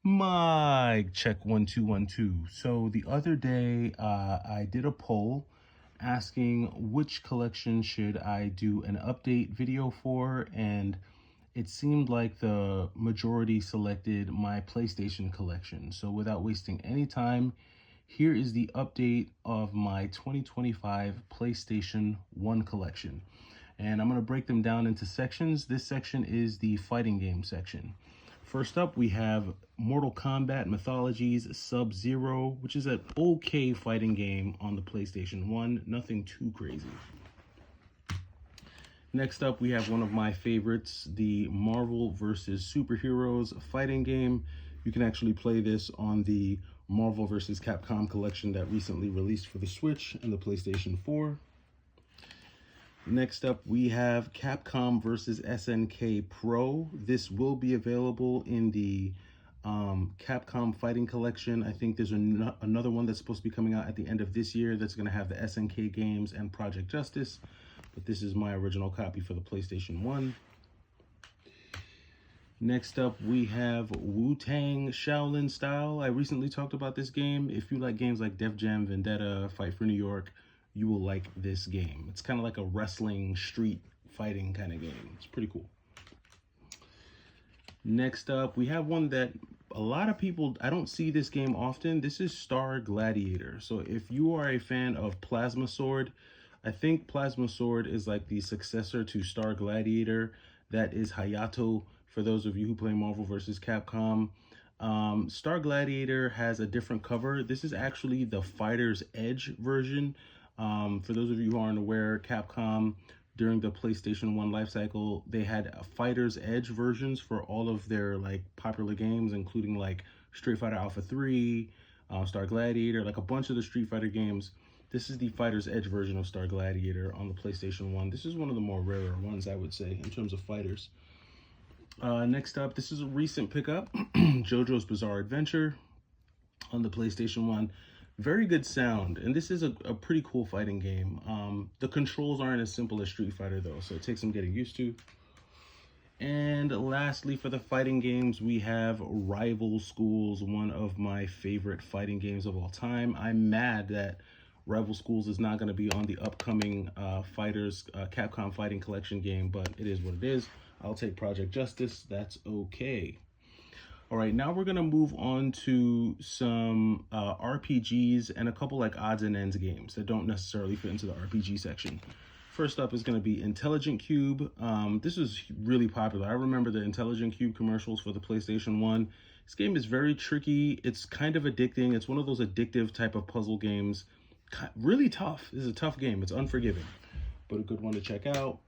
Mic check 1 2 1 2. So the other day, I did a poll asking which collection should I do an update video for, and it seemed like the majority selected my PlayStation collection. So without wasting any time, here is the update of my 2025 PlayStation 1 collection. And I'm going to break them down into sections. This section is the fighting game section. First up, we have Mortal Kombat Mythologies Sub-Zero, which is an okay fighting game on the PlayStation 1, nothing too crazy. Next up, we have one of my favorites, the Marvel vs. Superheroes fighting game. You can actually play this on the Marvel vs. Capcom collection that recently released for the Switch and the PlayStation 4. Next up, we have Capcom vs. SNK Pro. This will be available in the Capcom Fighting Collection. I think there's another one that's supposed to be coming out at the end of this year that's going to have the SNK games and Project Justice. But this is my original copy for the PlayStation 1. Next up, we have Wu-Tang Shaolin Style. I recently talked about this game. If you like games like Def Jam Vendetta, Fight for New York, you will like this game. It's kind of like a wrestling street fighting kind of game. It's pretty cool. Next up, we have one that a lot of people, I don't see this game often. This is Star Gladiator. So if you are a fan of Plasma Sword, I think Plasma Sword is like the successor to Star Gladiator. That is Hayato for those of you who play Marvel vs. Capcom. Star Gladiator has a different cover. This is actually the Fighter's Edge version. For those of you who aren't aware, Capcom, during the PlayStation 1 lifecycle, they had Fighter's Edge versions for all of their like popular games, including like Street Fighter Alpha 3, Star Gladiator, like a bunch of the Street Fighter games. This is the Fighter's Edge version of Star Gladiator on the PlayStation 1. This is one of the more rarer ones, I would say, in terms of fighters. Next up, this is a recent pickup, JoJo's Bizarre Adventure on the PlayStation 1. Very good sound, and this is a pretty cool fighting game. The controls aren't as simple as Street Fighter though, so it takes some getting used to. And lastly, for the fighting games, we have Rival Schools, one of my favorite fighting games of all time. I'm mad that Rival Schools is not going to be on the upcoming Capcom Fighting Collection game, but it is what it is. I'll take Project Justice, that's okay. All right, now we're gonna move on to some RPGs and a couple like odds and ends games that don't necessarily fit into the RPG section. First up is gonna be Intelligent Cube. This is really popular. I remember the Intelligent Cube commercials for the PlayStation 1. This game is very tricky. It's kind of addicting. It's one of those addictive type of puzzle games. Really tough. This is a tough game. It's unforgiving, but a good one to check out.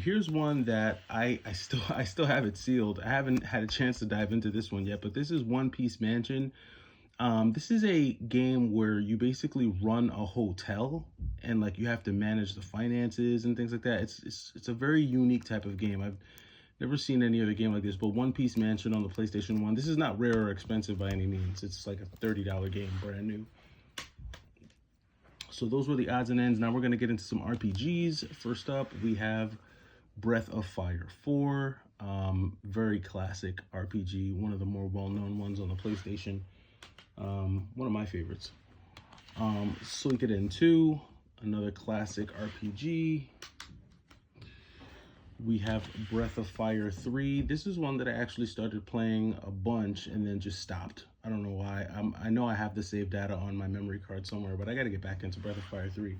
Here's one that I still have it sealed. I haven't had a chance to dive into this one yet, but this is One Piece Mansion. This is a game where you basically run a hotel and like you have to manage the finances and things like that. It's a very unique type of game. I've never seen any other game like this, but One Piece Mansion on the PlayStation 1. This is not rare or expensive by any means. It's like a $30 game, brand new. So those were the odds and ends. Now we're going to get into some RPGs. First up, we have Breath of Fire 4. Very classic RPG. One of the more well-known ones on the PlayStation. One of my favorites. Suikoden 2. Another classic RPG. We have Breath of Fire 3. This is one that I actually started playing a bunch and then just stopped. I don't know why. I know I have the save data on my memory card somewhere, but I got to get back into Breath of Fire 3.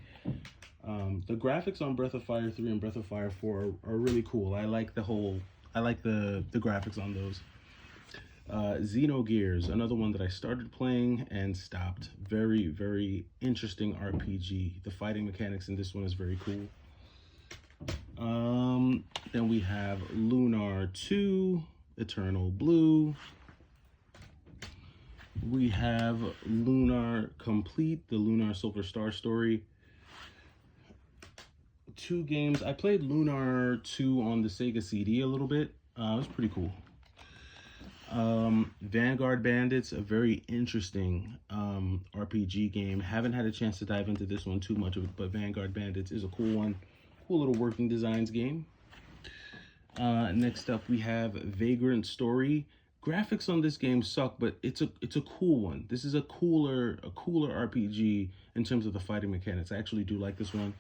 The graphics on Breath of Fire 3 and Breath of Fire 4 are really cool. I like the graphics on those. Xenogears, another one that I started playing and stopped. Very, very interesting RPG. The fighting mechanics in this one is very cool. Then we have Lunar 2, Eternal Blue. We have Lunar Complete, the Lunar Silver Star story. 2 games. I played Lunar 2 on the Sega CD a little bit. It was pretty cool. Vanguard Bandits, a very interesting RPG game. Haven't had a chance to dive into this one too much, but Vanguard Bandits is a cool one. Cool little working designs game. Next up, we have Vagrant Story. Graphics on this game suck, but it's a cool one. This is a cooler RPG in terms of the fighting mechanics. I actually do like this one.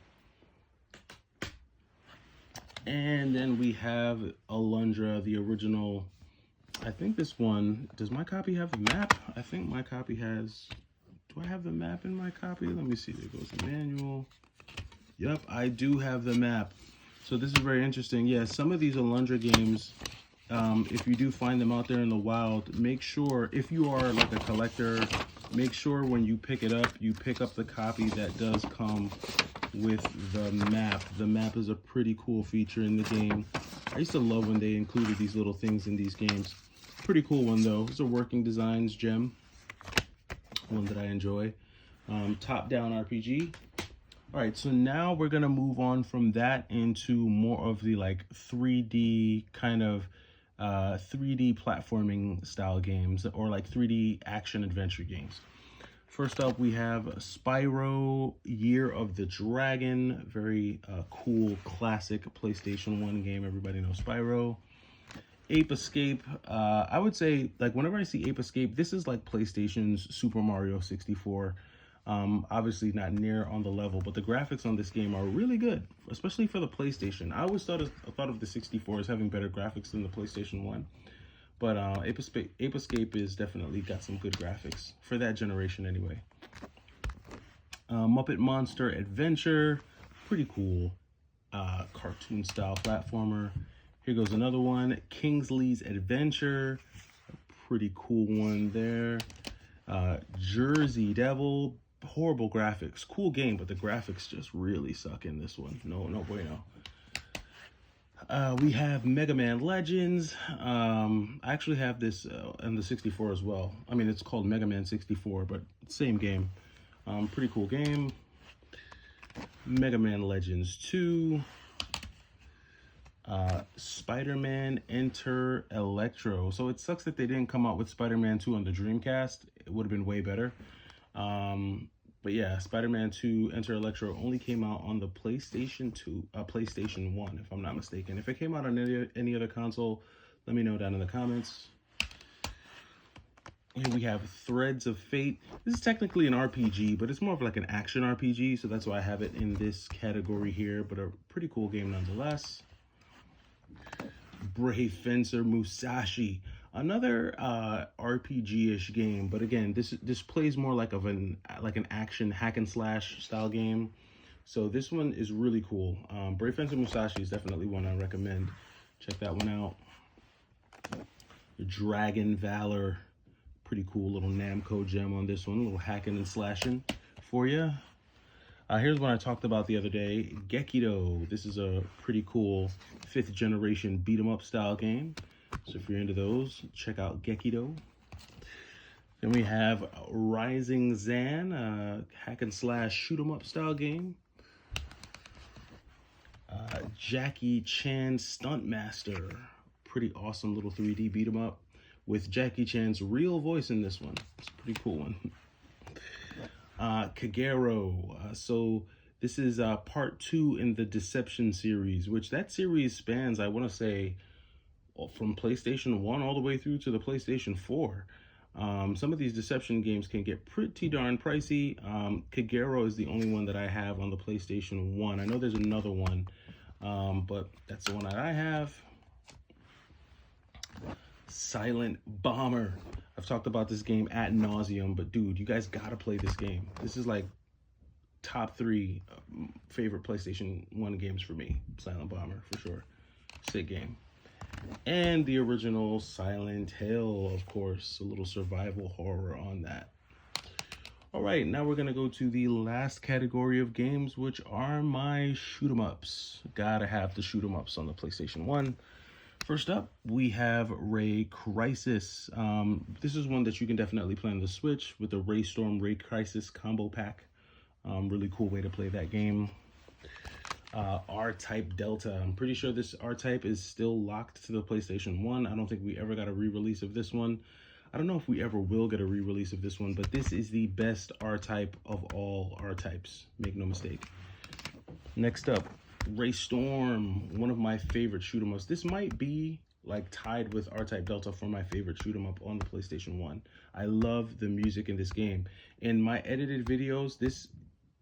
And then we have Alundra, the original. I think this one, does my copy have the map? I think my copy has, do I have the map in my copy? Let me see, there goes the manual. Yep, I do have the map. So this is very interesting. Yeah, some of these Alundra games, if you do find them out there in the wild, make sure, if you are like a collector, make sure when you pick it up, you pick up the copy that does come with the map. The map is a pretty cool feature in the game. I used to love when they included these little things in these games. Pretty cool one though. It's a Working Designs gem, one that I enjoy. Top-down RPG. All right, so now we're gonna move on from that into more of the like 3D kind of 3D platforming style games, or like 3D action adventure games. First up, we have Spyro Year of the Dragon. Very cool, classic PlayStation 1 game. Everybody knows Spyro. Ape Escape. I would say, like, whenever I see Ape Escape, this is like PlayStation's Super Mario 64. Obviously not near on the level, but the graphics on this game are really good, especially for the PlayStation. I always thought of the 64 as having better graphics than the PlayStation 1. But Ape Escape is definitely got some good graphics for that generation anyway. Muppet Monster Adventure, pretty cool cartoon style platformer. Here goes another one, Kingsley's Adventure, a pretty cool one there. Jersey Devil, horrible graphics, cool game, but the graphics just really suck in this one. No bueno. We have Mega Man Legends. I actually have this on the 64 as well. I mean, it's called Mega Man 64, but same game. Pretty cool game. Mega Man Legends 2. Spider-Man Enter Electro. So it sucks that they didn't come out with Spider-Man 2 on the Dreamcast. It would have been way better. But yeah, Spider-Man 2 Enter Electro only came out on the PlayStation 2, PlayStation 1, if I'm not mistaken. If it came out on any other console, let me know down in the comments. Here we have Threads of Fate. This is technically an RPG, but it's more of like an action RPG, so that's why I have it in this category here, but a pretty cool game nonetheless. Brave Fencer Musashi. Another RPG-ish game, but again, this plays more like an action hack and slash style game. So this one is really cool. Brave Fencer Musashi is definitely one I recommend. Check that one out. Dragon Valor, pretty cool little Namco gem on this one. A little hacking and slashing for you. Here's one I talked about the other day, Gekido. This is a pretty cool 5th generation beat 'em up style game. So if you're into those, check out Gekido. Then we have Rising Zan, hack and slash shoot 'em up style game. Jackie Chan Stuntmaster, pretty awesome little 3D beat 'em up with Jackie Chan's real voice in this one. It's a pretty cool one. Kagero. So this is part 2 in the Deception series, which that series spans, I want to say, from PlayStation 1 all the way through to the PlayStation 4. Some of these Deception games can get pretty darn pricey. Kagero is the only one that I have on the PlayStation 1. I know there's another one, but that's the one that I have. Silent Bomber. I've talked about this game ad nauseum, but dude, you guys gotta play this game. This is like top 3 favorite PlayStation 1 games for me. Silent Bomber, for sure. Sick game. And the original Silent Hill, of course, a little survival horror on that. All right, now we're gonna go to the last category of games, which are my shoot 'em ups. Gotta have the shoot 'em ups on the PlayStation 1. First up, we have Ray Crisis. This is one that you can definitely play on the Switch with the Ray Storm Ray Crisis combo pack. Really cool way to play that game. R-Type Delta. I'm pretty sure this R-Type is still locked to the PlayStation 1. I don't think we ever got a re-release of this one. I don't know if we ever will get a re-release of this one, but this is the best R-Type of all R-Types. Make no mistake. Next up, Ray Storm, one of my favorite shoot 'em ups. This might be like tied with R-Type Delta for my favorite shoot 'em up on the PlayStation 1. I love the music in this game. In my edited videos,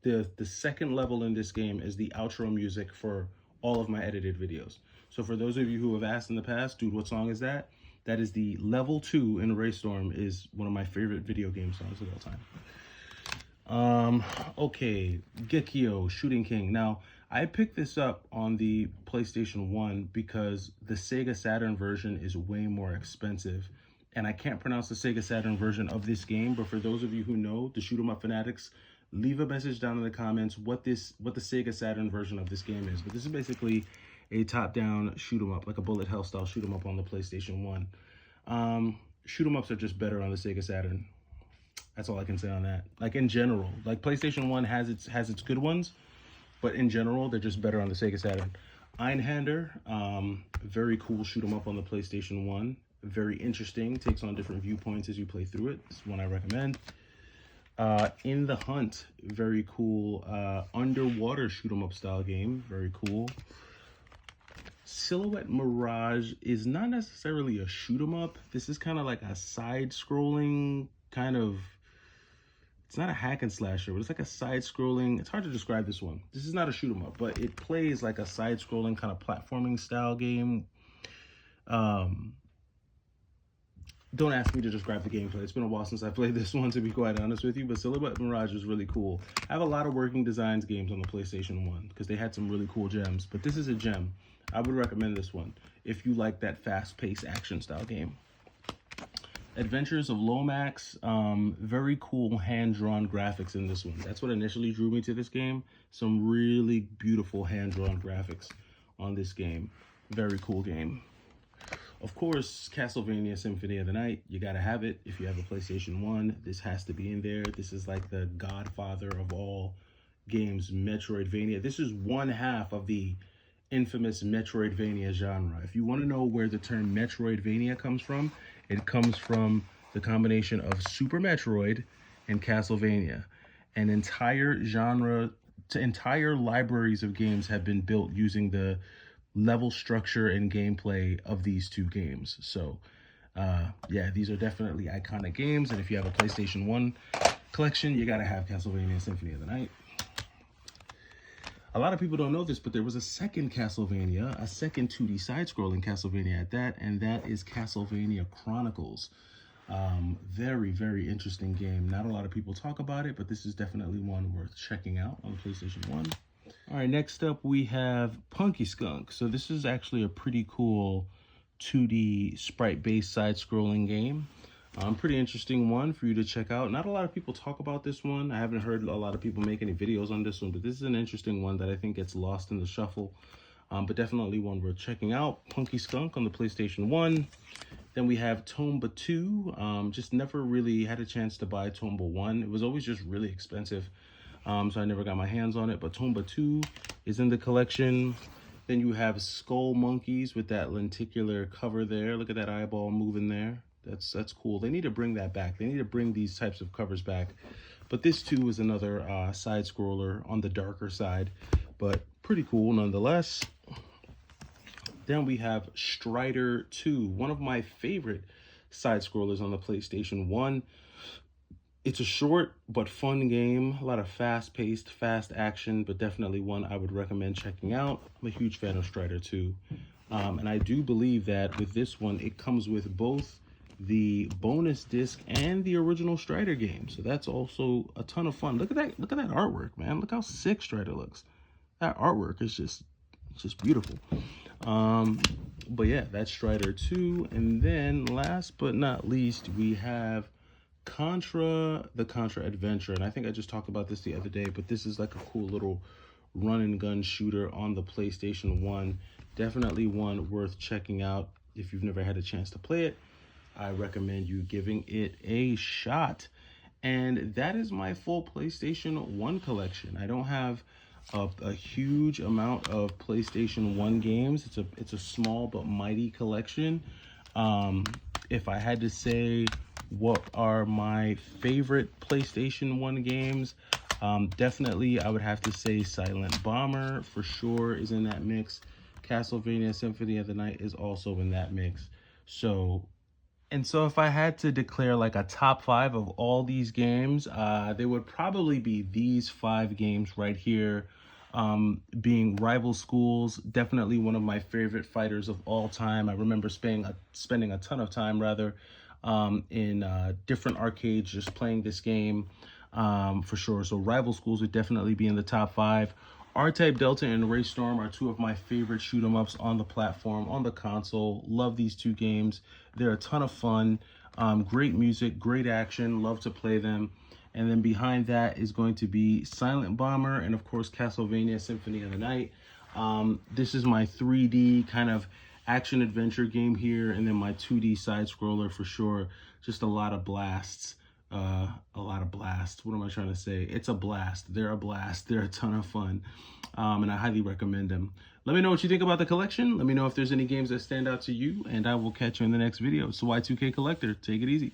the second level in this game is the outro music for all of my edited videos. So for those of you who have asked in the past, dude, what song is that? That is the level 2 in Raystorm, is one of my favorite video game songs of all time. Okay, Gekio, Shooting King. Now, I picked this up on the PlayStation 1 because the Sega Saturn version is way more expensive. And I can't pronounce the Sega Saturn version of this game, but for those of you who know, the Shoot 'em Up fanatics, leave a message down in the comments what the Sega Saturn version of this game is. But this is basically a top-down shoot 'em up, like a bullet hell style shoot 'em up on the PlayStation 1. Shoot 'em ups are just better on the Sega Saturn. That's all I can say on that. Like in general, like PlayStation 1 has its good ones, but in general, they're just better on the Sega Saturn. Einhander, very cool shoot 'em up on the PlayStation 1. Very interesting, takes on different viewpoints as you play through it. This is one I recommend. In the Hunt, very cool underwater shoot 'em up style game, very cool. Silhouette Mirage is not necessarily a shoot 'em up. This is kind of like a side-scrolling kind of, it's not a hack and slasher, but it's like a side-scrolling, it's hard to describe this one. This is not a shoot 'em up, but it plays like a side-scrolling kind of platforming style game. Don't ask me to describe the gameplay. It's been a while since I played this one, to be quite honest with you, but Silhouette Mirage is really cool. I have a lot of Working Designs games on the PlayStation 1 because they had some really cool gems, but this is a gem. I would recommend this one if you like that fast-paced action style game. Adventures of Lomax, very cool hand-drawn graphics in this one. That's what initially drew me to this game. Some really beautiful hand-drawn graphics on this game. Very cool game. Of course, Castlevania Symphony of the Night. You gotta have it if you have a PlayStation 1. This has to be in there. This is like the godfather of all games, Metroidvania. This is one half of the infamous Metroidvania genre. If you want to know where the term Metroidvania comes from, it comes from the combination of Super Metroid and Castlevania. An entire genre, entire libraries of games have been built using the level structure and gameplay of these two games. So yeah, these are definitely iconic games, and if you have a PlayStation 1 collection, you gotta have Castlevania Symphony of the Night. A lot of people don't know this, but there was a second Castlevania, a second 2D side-scrolling Castlevania at that, and that is Castlevania Chronicles. Very, very interesting game. Not a lot of people talk about it, but this is definitely one worth checking out on the PlayStation 1. All right, next up we have Punky Skunk. So this is actually a pretty cool 2D sprite-based side-scrolling game. Pretty interesting one for you to check out. Not a lot of people talk about this one. I haven't heard a lot of people make any videos on this one, but this is an interesting one that I think gets lost in the shuffle. But definitely one worth checking out. Punky Skunk on the PlayStation 1. Then we have Tomba 2. Just never really had a chance to buy Tomba 1. It was always just really expensive. So I never got my hands on it, but Tomba 2 is in the collection. Then you have Skull Monkeys with that lenticular cover there. Look at that eyeball moving there. That's cool. They need to bring that back. They need to bring these types of covers back. But this too is another side scroller on the darker side, but pretty cool nonetheless. Then we have Strider 2, one of my favorite side scrollers on the PlayStation 1. It's a short but fun game, a lot of fast-paced, fast action, but definitely one I would recommend checking out. I'm a huge fan of Strider 2. And I do believe that with this one, it comes with both the bonus disc and the original Strider game. So that's also a ton of fun. Look at that artwork, man. Look how sick Strider looks. That artwork is just beautiful. But yeah, that's Strider 2. And then last but not least, we have Contra, the Contra Adventure. And I think I just talked about this the other day, but this is like a cool little run and gun shooter on the PlayStation 1. Definitely one worth checking out. If you've never had a chance to play it, I recommend you giving it a shot. And that is my full PlayStation 1 collection. I don't have a huge amount of PlayStation 1 games. It's a small but mighty collection. If I had to say what are my favorite PlayStation 1 games, definitely I would have to say Silent Bomber for sure is in that mix. Castlevania Symphony of the Night is also in that mix. So, and so if I had to declare like a top five of all these games, they would probably be these five games right here. Being Rival Schools, definitely one of my favorite fighters of all time. I remember spending a ton of time rather in different arcades just playing this game for sure. So Rival Schools would definitely be in the top five. R-Type Delta and Ray Storm are two of my favorite shoot 'em ups on the platform, on the console. Love these two games. They're a ton of fun. Great music, great action. Love to play them. And then behind that is going to be Silent Bomber and, of course, Castlevania Symphony of the Night. This is my 3D kind of action-adventure game here, and then my 2D side-scroller for sure. Just a lot of blasts. A lot of blast. What am I trying to say? It's a blast. They're a blast. They're a ton of fun. And I highly recommend them. Let me know what you think about the collection. Let me know if there's any games that stand out to you, and I will catch you in the next video. It's the Y2K Collector. Take it easy.